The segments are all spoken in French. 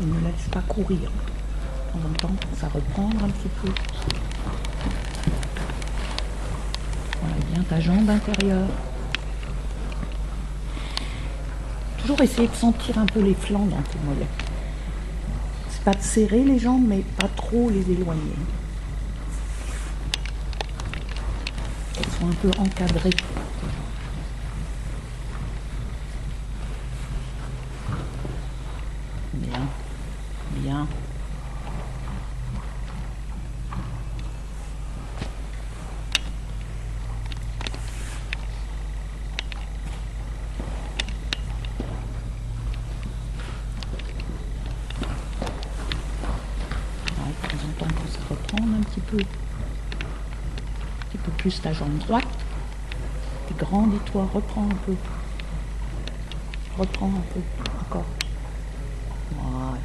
Et ne laisse pas courir. De temps en temps, ça reprendre un petit peu. Voilà, bien ta jambe intérieure. Toujours essayer de sentir un peu les flancs dans tes mollets. C'est pas de serrer les jambes, mais pas trop les éloigner. Elles sont un peu encadrées. Bien, bien. Un petit peu plus ta jambe droite et grandis-toi, reprends un peu, encore, voilà,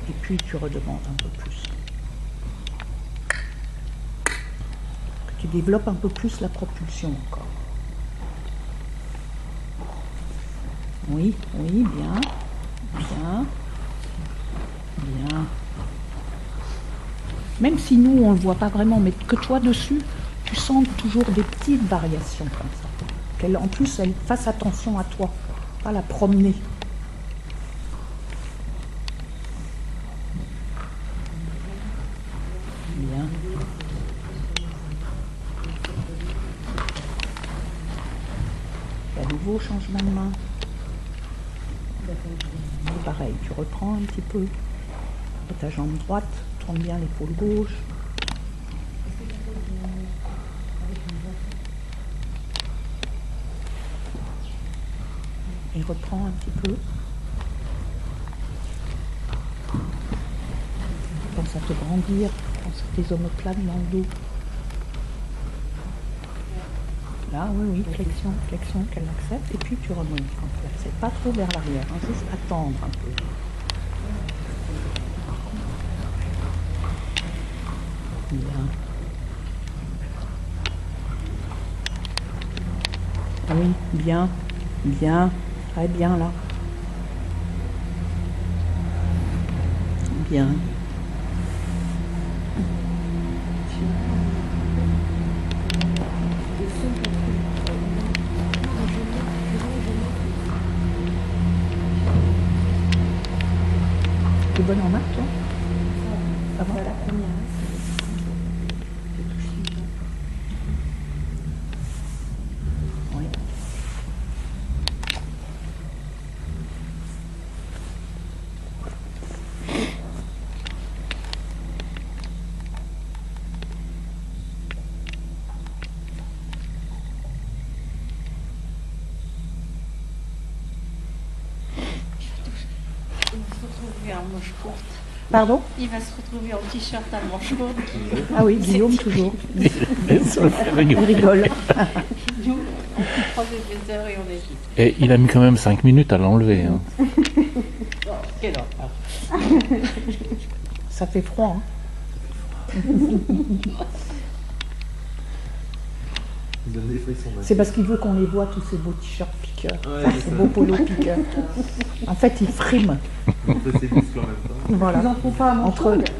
et puis tu redemandes un peu plus, que tu développes un peu plus la propulsion encore, oui, bien, même si nous on le voit pas vraiment, mais que toi dessus, tu sens toujours des petites variations comme ça. Qu'elle, en plus, elle fasse attention à toi, pas la promener. Bien. Et à nouveau, changement de main. Et pareil, tu reprends un petit peu de ta jambe droite, tourne bien l'épaule gauche. Et reprends un petit peu. Pense à te grandir, pense à tes omoplates dans le dos. Là, oui, flexion, qu'elle accepte. Et puis tu remontes quand tu acceptes. Pas trop vers l'arrière, hein, juste attendre un peu. Bien. Oui, bien, très bien là. Bien. Tu es bonne en maths, toi? Ça va? La première. Oui. En manche courte. Pardon? Il va se retrouver en t-shirt à manche courte. Ah oui, Guillaume toujours. Il rigole. Nous, on prend des heures et on est vite. Et il a mis quand même 5 minutes à l'enlever. Hein. Oh, quelle horreur. Ça fait froid, hein. C'est parce qu'il veut qu'on les voit, tous ces beaux t-shirts piqueurs, ces beaux polos piqueurs. En fait, il frime. Voilà. Ils en font pas à manche courte.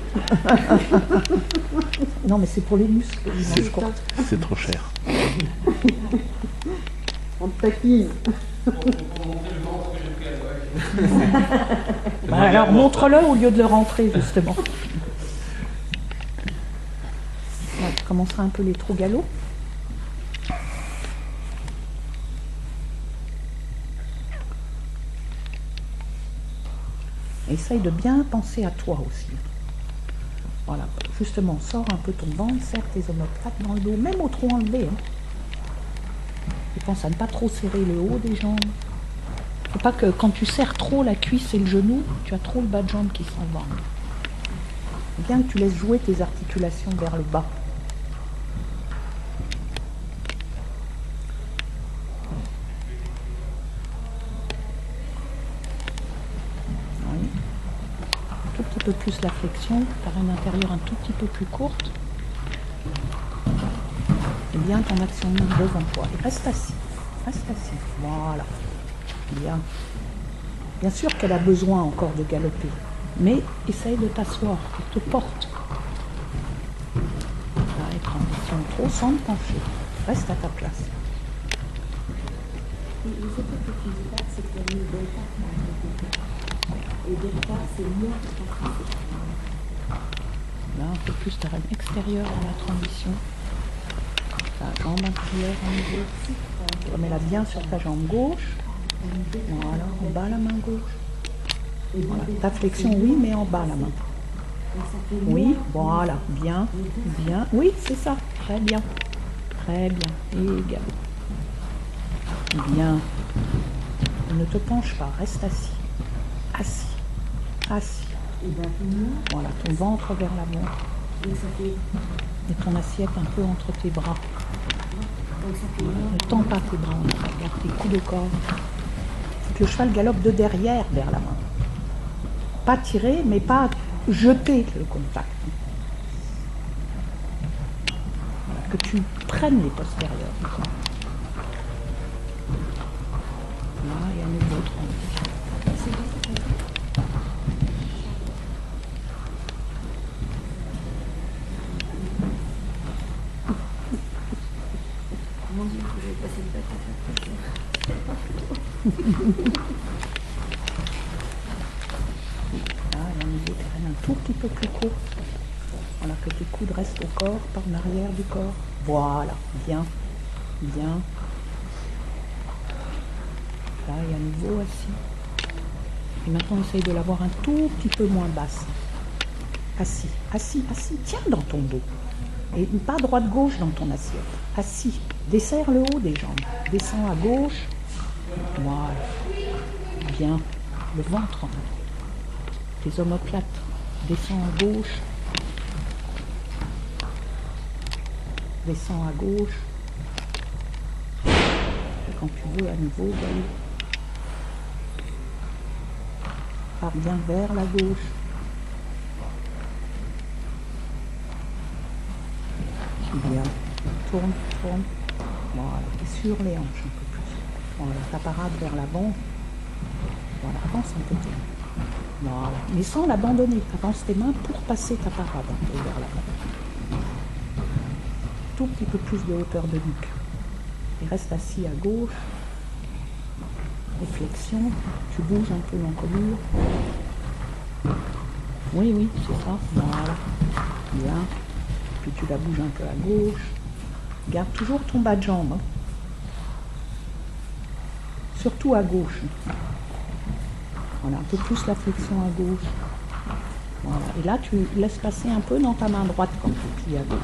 Non, mais c'est pour les muscles, les manches courtes. C'est trop cher. On te taquine. Bah, alors montre-le au lieu de le rentrer, justement. Là, tu commenceras un peu les trous galops. Essaye de bien penser à toi aussi. Voilà, justement, sors un peu ton ventre, serre tes omoplates dans le dos, même au trou enlevé. Hein. Et pense à ne pas trop serrer le haut des jambes. Faut pas que quand tu serres trop la cuisse et le genou, tu as trop le bas de jambe qui s'en va. Bien que tu laisses jouer tes articulations vers le bas. Un peu plus la flexion, par une intérieure un tout petit peu plus courte. Et bien ton action mise devant toi. Et reste assis. Voilà. Bien. Bien sûr qu'elle a besoin encore de galoper, mais essaye de t'asseoir, elle te porte. Là, les transitions trop sans te pencher. Reste à ta place. Les étapes que tu dis pas, c'est que tu as mis des étapes dans le côté. Et des étapes, c'est moins que ta tracée. Là, un peu plus ta reine extérieure dans la transition. Ta jambe intérieure en niveau. Remets-la bien sur ta jambe gauche. Voilà, en bas la main gauche. Voilà. Ta flexion, oui, mais en bas la main. Oui, voilà, bien, bien. Oui, c'est ça, très bien. Très bien, égal. Bien. Ne te penche pas, reste assis. Assis, assis. Voilà, ton ventre vers l'avant. Et ton assiette un peu entre tes bras. Ne tends pas tes bras en arrière, garde tes coups de corps. Il faut que le cheval galope de derrière vers la main. Pas tirer, mais pas jeter le contact. Voilà, que tu prennes les postérieurs du corps. Là, il y a un nouveau transition. Mon Dieu, je vais passer le bac à Là, il y a un nouveau terrain un tout petit peu plus court. Voilà, que tes coudes restent au corps, par l'arrière du corps. Voilà, bien, bien. Là, il y a un nouveau assis. Et maintenant, essaye de l'avoir un tout petit peu moins basse. Assis, assis, assis. Tiens dans ton dos. Et pas droite-gauche dans ton assiette. Assis. Desserre le haut des jambes. Descends à gauche. Voilà. Bien. Le ventre en haut. Tes omoplates. Descends à gauche. Descends à gauche. Et quand tu veux, à nouveau, galope. Pars bien vers la gauche. Bien. Tourne, tourne. Voilà. Et sur les hanches un peu plus. Voilà. Ta parade vers l'avant. Voilà. Avance un peu tes mains. Voilà. Mais sans l'abandonner. Avance tes mains pour passer ta parade un peu vers l'avant. Tout petit peu plus de hauteur de nuque. Et reste assis à gauche. Réflexion. Tu bouges un peu l'encolure. Oui, oui, c'est ça. Voilà. Bien. Puis tu la bouges un peu à gauche. Garde toujours ton bas de jambe. Hein. Surtout à gauche. Voilà, un peu plus la flexion à gauche. Voilà. Et là, tu laisses passer un peu dans ta main droite quand tu plies à gauche.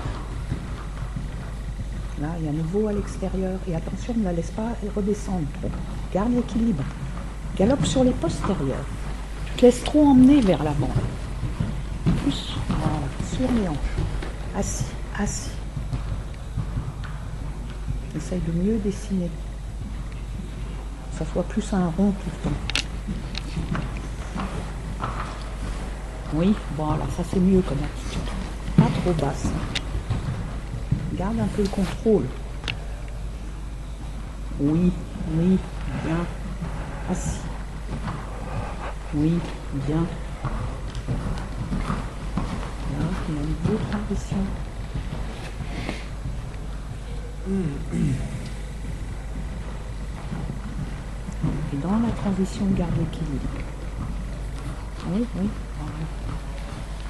Là, il y a à nouveau à l'extérieur. Et attention, ne la laisse pas redescendre trop. Garde l'équilibre. Galope sur les postérieurs. Tu te laisses trop emmener vers l'avant. Plus, voilà, sur les hanches. Assis, assis. Essaye de mieux dessiner. Que ça soit plus un rond tout le temps. Oui, voilà, ça c'est mieux comme attitude. Pas trop basse. Garde un peu le contrôle. Oui, oui, bien. Assis. Oui, bien. Là, il y a une autre transition. Et dans la transition, garde l'équilibre. Oui, oui. Voilà.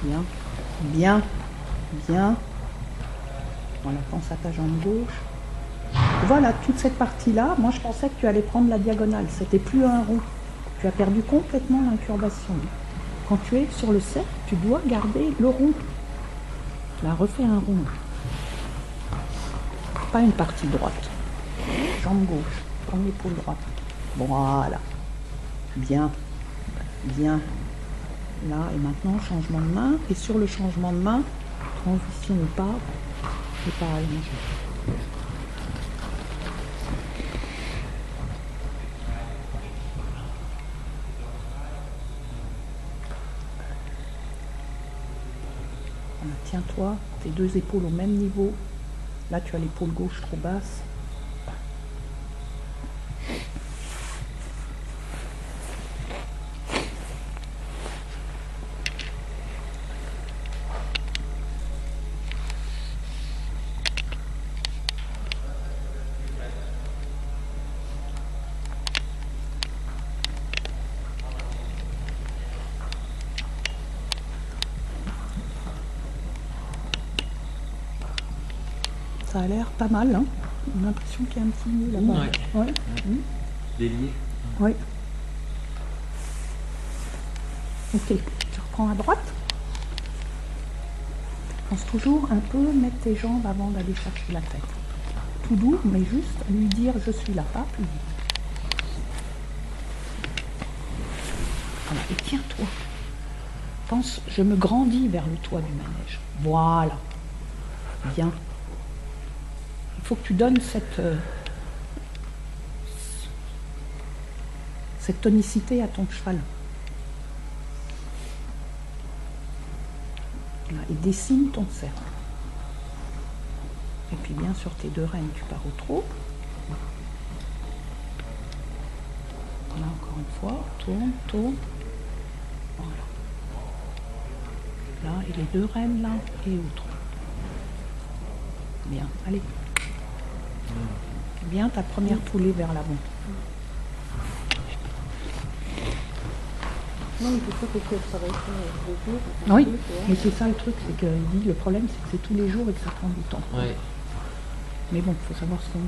Bien. Bien. Bien. Voilà, pense à ta jambe gauche. Voilà, toute cette partie-là, moi je pensais que tu allais prendre la diagonale. C'était plus un rond. Tu as perdu complètement l'incurvation. Quand tu es sur le cercle, tu dois garder le rond. Là, refais un rond. Pas une partie droite. Jambe gauche. Prends l'épaule droite. Voilà. Bien. Bien. Là, et maintenant, changement de main. Et sur le changement de main, transition ou pas, c'est pareil. Voilà, tiens-toi, tes deux épaules au même niveau. Là, tu as l'épaule gauche trop basse. ça a l'air pas mal. Hein. J'ai l'impression qu'il y a un petit nœud là-bas. Ouais. Délié. Oui. Ok, tu reprends à droite. Pense toujours un peu mettre tes jambes avant d'aller chercher la tête. Tout doux, mais juste lui dire je suis là, pas plus vite. Voilà, et tiens-toi. Pense, je me grandis vers le toit du manège. Voilà. Bien. Il faut que tu donnes cette tonicité à ton cheval. Voilà, et dessine ton cercle. Et puis bien sur tes deux rênes, tu pars au trot. Voilà, encore une fois, tourne. Voilà. Là, et les deux rênes là, et au trot. Bien, allez. Bien ta première foulée vers l'avant. Non, mais c'est sûr que ça va être des jours. Oui, mais c'est ça le truc, c'est qu'il dit le problème c'est que c'est tous les jours et que ça prend du temps. Ouais. Mais bon, il faut savoir ce qu'on veut.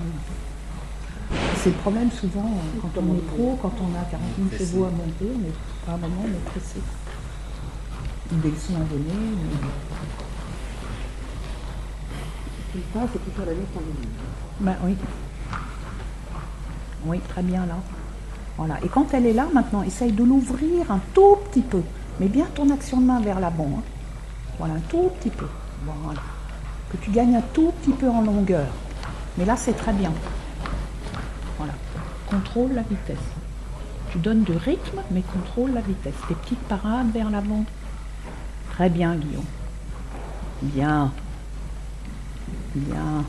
C'est le problème souvent quand on est pro, quand on a 40 000 chevaux à monter, à un moment on est pressé. Des leçons à donner. Tout ça, c'est toujours la vie qu'on dit. Ben oui. Oui, très bien là. Voilà. Et quand elle est là, maintenant, essaye de l'ouvrir un tout petit peu. Mais bien ton action de main vers l'avant. Hein. Voilà, un tout petit peu. Voilà. Que tu gagnes un tout petit peu en longueur. Mais là, c'est très bien. Voilà. Contrôle la vitesse. Tu donnes du rythme, mais contrôle la vitesse. Tes petites parades vers l'avant. Très bien, Guillaume. Bien. Bien.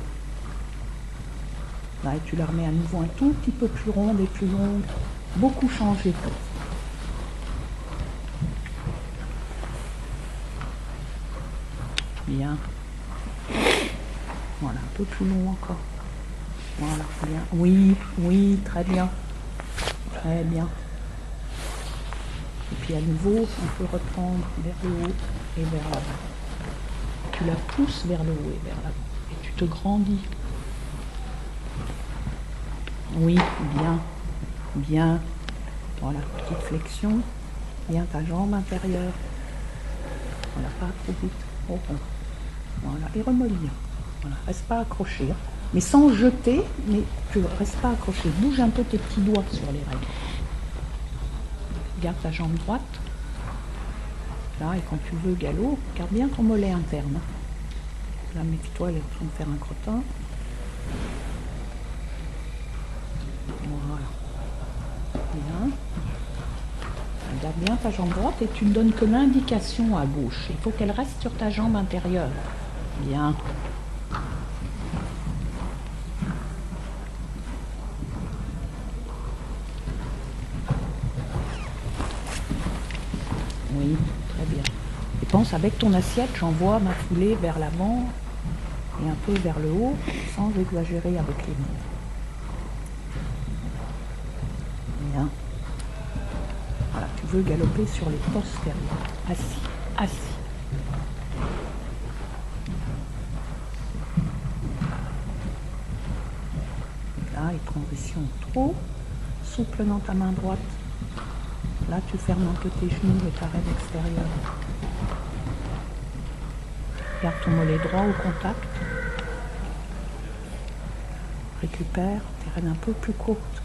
Là, et tu la remets à nouveau un tout petit peu plus ronde et plus longue. Beaucoup changé. Bien. Voilà, un peu plus long encore. Voilà, bien. Oui, très bien. Très bien. Et puis à nouveau, on peut reprendre vers le haut et vers l'avant. Tu la pousses vers le haut et vers l'avant. Et tu te grandis. Oui, bien. Bien. Voilà, petite flexion. Bien ta jambe intérieure. Voilà, pas trop vite. Au rond. Voilà, et remollir. Voilà, reste pas accroché. Hein. Mais sans jeter, mais tu restes pas accroché. Bouge un peu tes petits doigts sur les règles. Garde ta jambe droite. Là, et quand tu veux galop, garde bien ton mollet interne. Là, méfie-toi, elle est en train de faire un crottin. Voilà. Bien. Garde bien ta jambe droite et tu ne donnes que l'indication à gauche. Il faut qu'elle reste sur ta jambe intérieure. Bien. Oui, très bien. Et pense avec ton assiette, j'envoie ma foulée vers l'avant et un peu vers le haut, sans exagérer avec les mains. Bien. Voilà, tu veux galoper sur les postérieurs. Assis. Là, et transition trop. Souple dans ta main droite. Là, tu fermes un peu tes genoux et ta raide extérieure. Garde ton mollet droit au contact. Récupère tes rênes un peu plus courtes.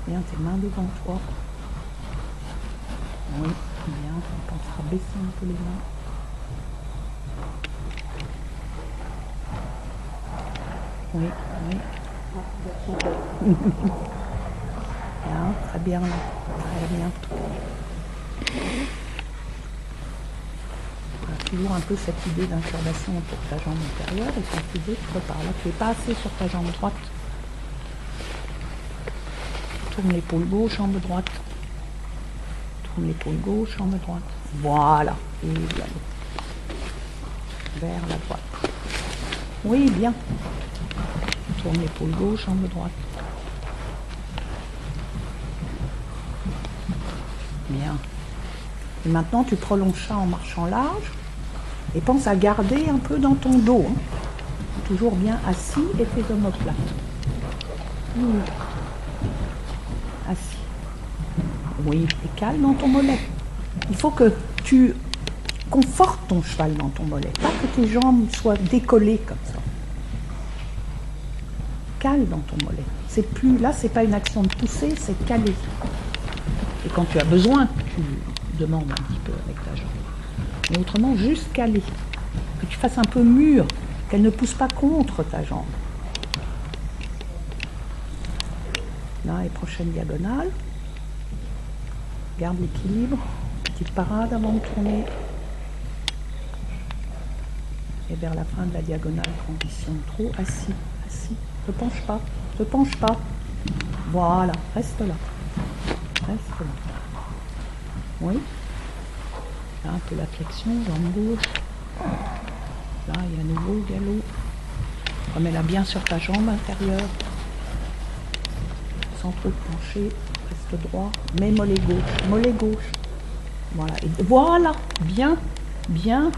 Bien, tes mains devant toi. Oui, bien. On pensera baisser un peu les mains. Oui. Bien, très bien là. Très bien. Voilà, toujours un peu cette idée d'incurvation pour ta jambe intérieure et quand tu veux, tu repars. Là, tu n'es pas assez sur ta jambe droite. Tourne l'épaule gauche, jambe droite. Tourne l'épaule gauche, jambe droite. Voilà. Et bien. Vers la droite. Oui, bien. Tourne l'épaule gauche, jambe droite. Bien. Et maintenant, tu prolonges ça en marchant large et pense à garder un peu dans ton dos. Hein. toujours bien assis et tes omoplates. Assis. Oui, et calme dans ton mollet. Il faut que tu confortes ton cheval dans ton mollet, pas que tes jambes soient décollées comme ça. Cale dans ton mollet. C'est plus, là, c'est pas une action de pousser, c'est caler. Et quand tu as besoin, tu demandes un petit peu avec ta jambe. Mais autrement, juste caler. Que tu fasses un peu mûr, qu'elle ne pousse pas contre ta jambe. Là, et prochaine diagonale. Garde l'équilibre. Petite parade avant de tourner. Et vers la fin de la diagonale, transition trop assis, assis. Ne te penche pas, ne te penche pas. Voilà, reste là. Reste là. Oui. Là, un peu la flexion, jambe gauche. Là, il y a un nouveau galop. Remets-la bien sur ta jambe intérieure. Sans trop te pencher. Reste droit. Mets mollet gauche. Mollet gauche. Voilà. Et voilà. Bien. Bien.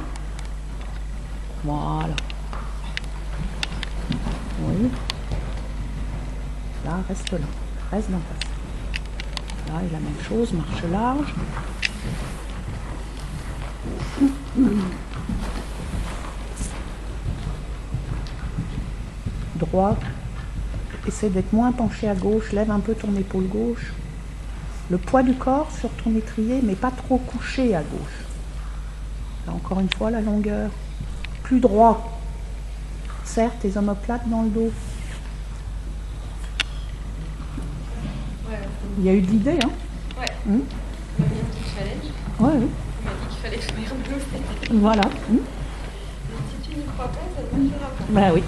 Voilà. Oui. Là, reste là. Reste dans ta selle. Là, et la même chose. Marche large. Droit. Essaie d'être moins penché à gauche. Lève un peu ton épaule gauche. Le poids du corps sur ton étrier, mais pas trop couché à gauche. Là, encore une fois, la longueur. Plus droit. Serre tes omoplates dans le dos. Ouais, Il y a eu de l'idée, hein? ouais. Hmm. Il m'a mis un petit challenge. Ouais, oui. Il m'a dit qu'il fallait faire de l'eau. Voilà. Hmm. Si tu n'y crois pas, ça ne marchera pas. Ben oui.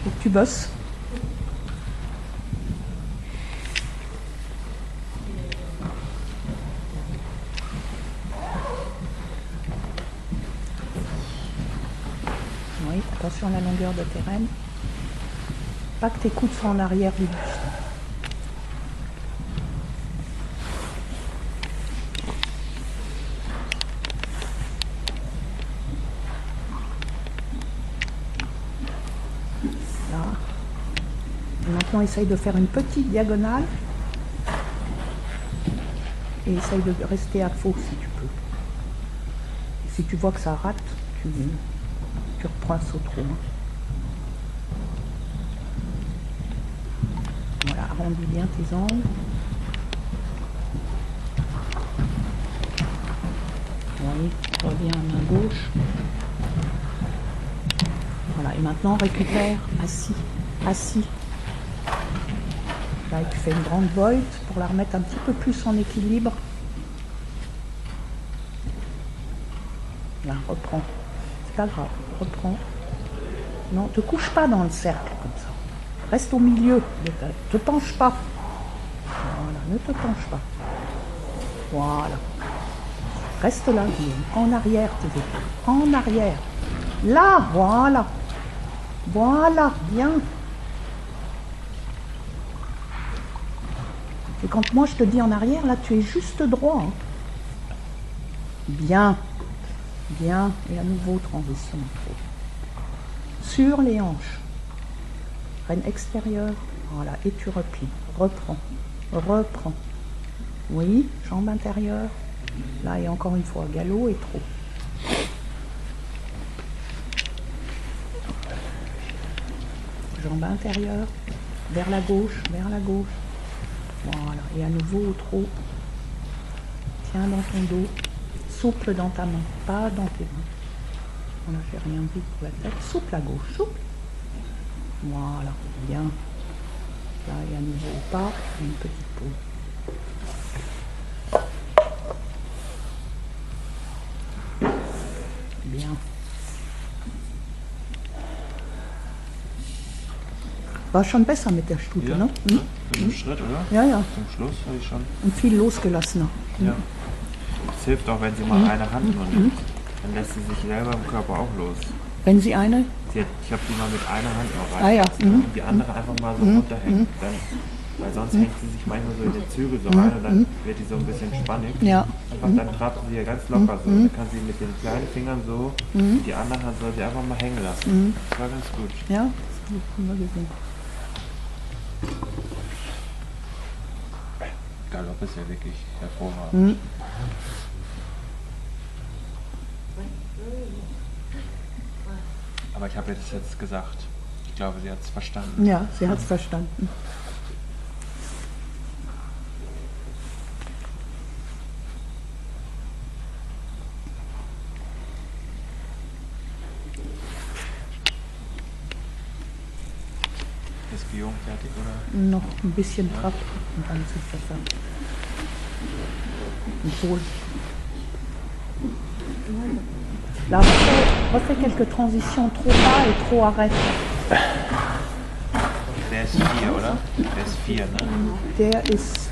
Faut que tu bosses. Oui, attention à la longueur de tes rênes. Pas que tes coudes soient en arrière du buste. Là. Et maintenant, essaye de faire une petite diagonale. Et essaye de rester à faux si tu peux. Et si tu vois que ça rate, tu reprends un saut trop. Hein. Voilà, arrondis bien tes angles. Oui, reviens à main gauche. Voilà, et maintenant récupère assis, assis. Là, tu fais une grande volte pour la remettre un petit peu plus en équilibre. Là, reprends. C'est pas grave, reprends. Non, te couche pas dans le cercle comme ça. Reste au milieu. Ne te penche pas. Voilà, ne te penche pas. Voilà. Reste là, Guillaume. En arrière, tes épaules. En arrière. Là, voilà. Voilà, bien. Et quand moi je te dis en arrière, là, tu es juste droit. Hein. Bien. Bien. Et à nouveau, transition. Sur les hanches. Reine extérieure. Voilà. Et tu replies. Reprends. Reprends. Oui. Jambe intérieure. Là, et encore une fois, galop et trop. Jambe intérieure. Vers la gauche. Vers la gauche. Voilà. Et à nouveau, au trop. Tiens dans ton dos. Souple dans ta main. Pas dans tes mains. On n'a fait rien vite pour la tête. Souple à gauche. Souple. Voilà. Bien. Là, et à nouveau au pas. Et une petite pause. Bien. War schon besser mit der Stute, Ja, ne? ja, für den Schritt, oder? Ja, ja. Zum Schluss habe ich schon. Und viel losgelassener. Ja. Es hilft auch, wenn sie mal eine Hand nur nimmt. Dann lässt sie sich selber im Körper auch los. Wenn sie eine. Ich habe die mal mit einer Hand noch rein. Ah ja. Und die andere einfach mal so runterhängen. Dann Weil sonst hängt sie sich manchmal so in den Zügel so rein und dann wird die so ein bisschen spannig. Ja. Einfach dann trabt sie ja ganz locker so. Dann kann sie mit den kleinen Fingern so, die andere Hand soll sie einfach mal hängen lassen. Das war ganz gut. Ja, das haben wir gesehen. Galopp ist ja wirklich hervorragend. Aber ich habe ihr das jetzt gesagt. Ich glaube, sie hat es verstanden. Ja, sie hat es verstanden. Ist Guillaume fertig, oder? Noch ein bisschen Trab und dann sieht das an. Pôle. Là, refais quelques transitions trop bas et trop arrêt. Der ist 4, oder? Der ist 4, ne? Der ist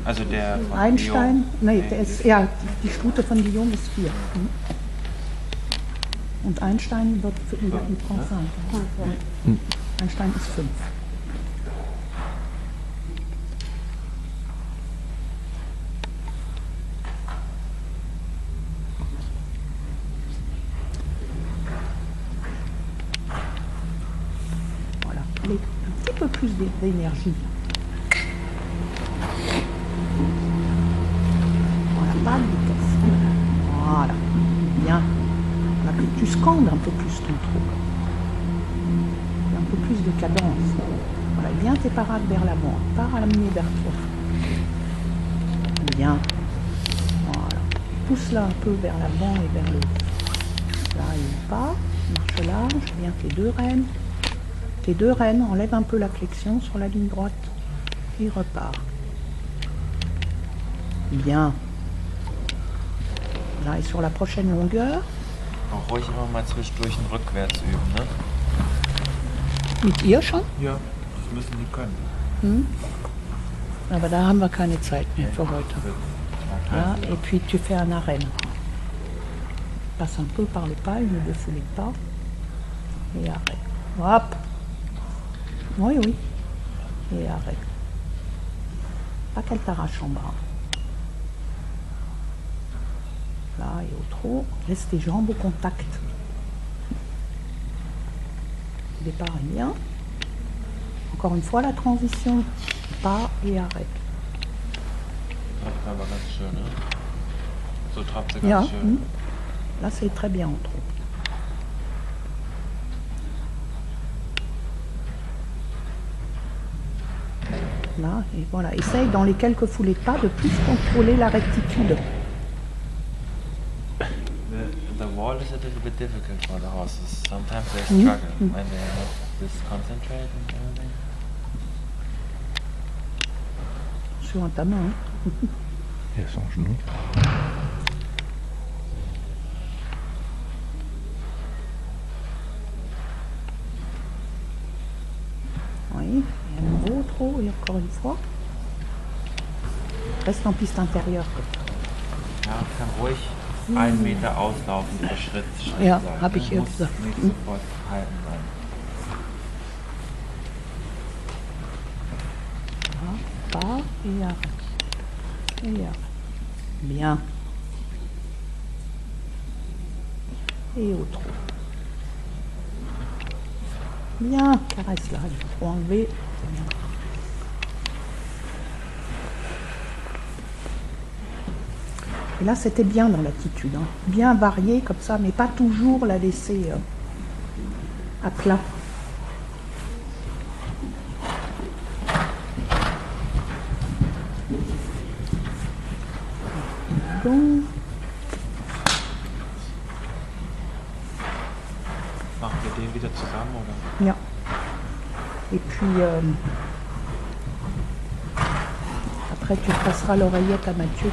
Also der von Einstein. Guillaume. Nee, der ist, ja, die Stute von Guillaume ist 4. Und Einstein wird für il prend 5. Einstein ist 5. Voilà, allez, un petit peu plus d'énergie. Voilà, pas de vitesse. Voilà, bien. Là, que tu scandes un peu plus ton trou. Un peu plus de cadence. Voilà, bien tes parades vers l'avant, pas à l'amener vers toi. Bien. Voilà. Pousse-la un peu vers l'avant et vers le haut. Là, il part, marche large, bien tes deux rênes. Tes deux rênes, enlève un peu la flexion sur la ligne droite. Et repart. Bien. Là, et sur la prochaine longueur, Auch ruhig immer mal zwischendurch ein Rückwärts üben, ne? mit ihr schon. Ja, das müssen die können. Aber da haben wir keine Zeit mehr für heute. Ah, et puis tu fais un arène. Passe un peu par le pas, une ou deux foulées de pas. Et arrête. Hop. Oui, oui. Et arrête. Pas qu'elle t'arrache en bas. Là et au trot. Laisse tes jambes au contact. Le départ est bien. Encore une fois la transition. Pas et arrête. Trabt aber ganz schön, ne? So trabt sie ganz Ja, schön. là c'est très bien en trot. Là, et voilà. Essaye dans les quelques foulées de pas de plus contrôler la rectitude. The wall is a little bit difficult for the horses. Sometimes they struggle when they're not this concentrated and everything. Sur ta main. Hein. Et à son genou. Oui, et à nouveau, trop, et encore une fois. Reste en piste intérieure. Ja, kann ruhig 1 Meter auslaufen pro Schritt Ja, sein. hab ich ihr Muss gesagt. nicht sofort halten sein. Pas et arrête. Et arrête. Bien. Et au trot. Bien, caresse là, il faut trop enlever. C'est bien. Et là, c'était bien dans l'attitude, hein. Bien varié comme ça, mais pas toujours la laisser à plat. Donc, Machen wir den wieder zusammen, oder? ja. Et puis, après, tu passeras l'oreillette à Mathieu.